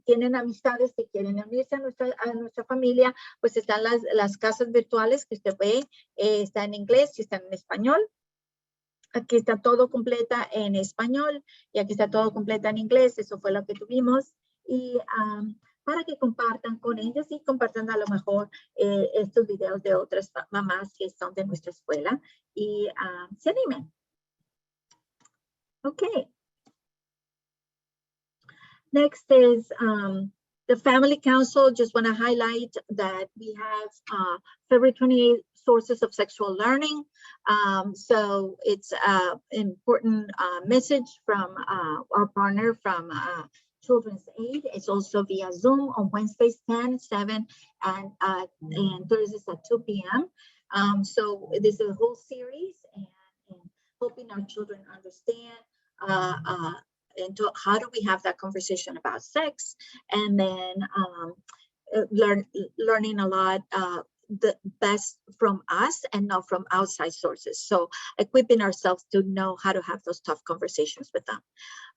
tienen amistades que quieren unirse a nuestra familia, pues están las casas virtuales que usted ve, está en inglés y están en español. Aquí está todo completa en español y aquí está todo completa en inglés. Eso fue lo que tuvimos. Y para que compartan con ellos y compartan a lo mejor estos videos de otras mamás que son de nuestra escuela y se animen. Okay. Next is the Family Council. Just want to highlight that we have February 28th sources of sexual learning. So it's an important message from our partner from Children's Aid. It's also via Zoom on Wednesdays 10, 7, and Thursdays at 2 p.m. So this is a whole series and helping our children understand into how do we have that conversation about sex, and then learning a lot the best from us and not from outside sources. So equipping ourselves to know how to have those tough conversations with them.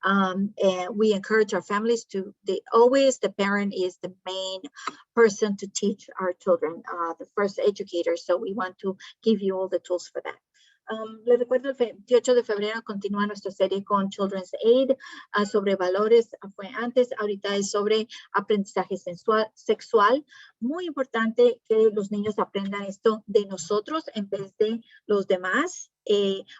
And we encourage our families to, the parent is the main person to teach our children, the first educator. So we want to give you all the tools for that. Les recuerdo, el 28 de febrero continúa nuestra serie con Children's Aid sobre valores. Fue antes, ahorita es sobre aprendizaje sexual. Muy importante que los niños aprendan esto de nosotros en vez de los demás,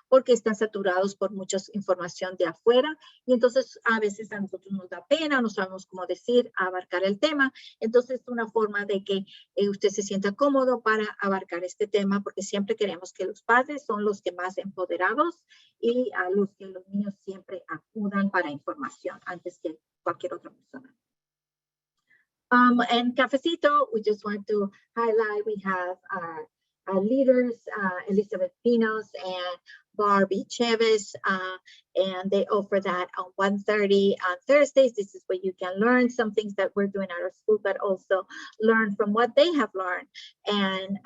porque están saturados por mucha información de afuera, y entonces a veces a nosotros nos da pena, no sabemos cómo decir, abarcar el tema. Entonces es una forma de que usted se sienta cómodo para abarcar este tema, porque siempre queremos que los padres son los que más empoderados y a los que los niños siempre acudan para información antes que cualquier otra persona. And Cafecito, we just want to highlight, we have our leaders, Elizabeth Pinos and Barbie Chavez, and they offer that on 1:30 on Thursdays. This is where you can learn some things that we're doing at our school, but also learn from what they have learned and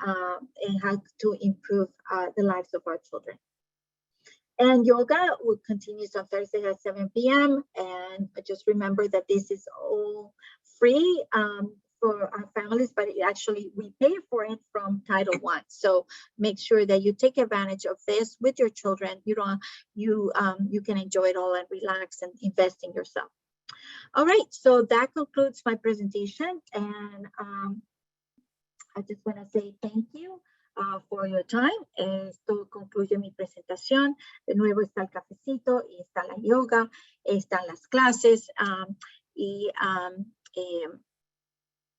how to improve the lives of our children. And yoga will continue on Thursday at 7 p.m. And just remember that this is all free for our families, but actually we pay for it from Title I. So make sure that you take advantage of this with your children. You can enjoy it all and relax and invest in yourself. All right, so that concludes my presentation, and I just want to say thank you for your time. Esto concluye mi presentación. De nuevo está el cafecito y está la yoga, están las clases y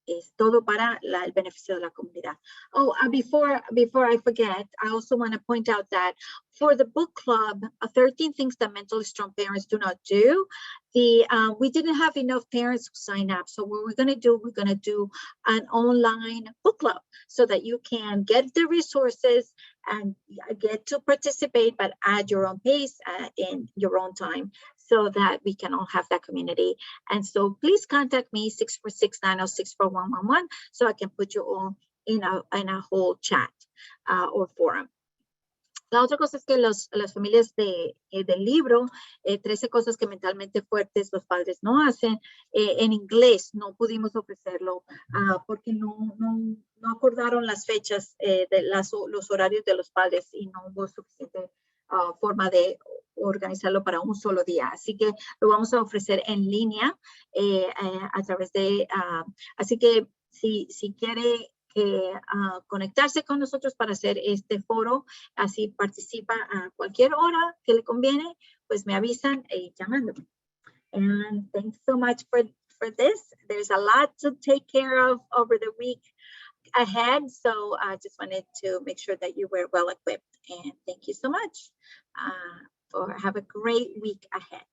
es todo para el beneficio de la comunidad. Oh, before I forget, I also want to point out that for the book club, 13 things that mentally strong parents do not do, we didn't have enough parents who sign up. So what we're going to do an online book club so that you can get the resources and get to participate, but at your own pace in your own time, so that we can all have that community. And so please contact me, 646-906-4111, so I can put you all in a whole chat or forum. La otra cosa es que las familias del libro, 13 cosas que mentalmente fuertes los padres no hacen, en inglés no pudimos ofrecerlo porque no acordaron las fechas de los horarios de los padres y no hubo suficiente forma de organizarlo para un solo día. Así que lo vamos a ofrecer en línea a través de, así que si quiere conectarse con nosotros para hacer este foro, así participa a cualquier hora que le conviene, pues me avisan llamándome. And thanks so much for this. There's a lot to take care of over the week ahead, so I just wanted to make sure that you were well equipped. And thank you so much. Have a great week ahead.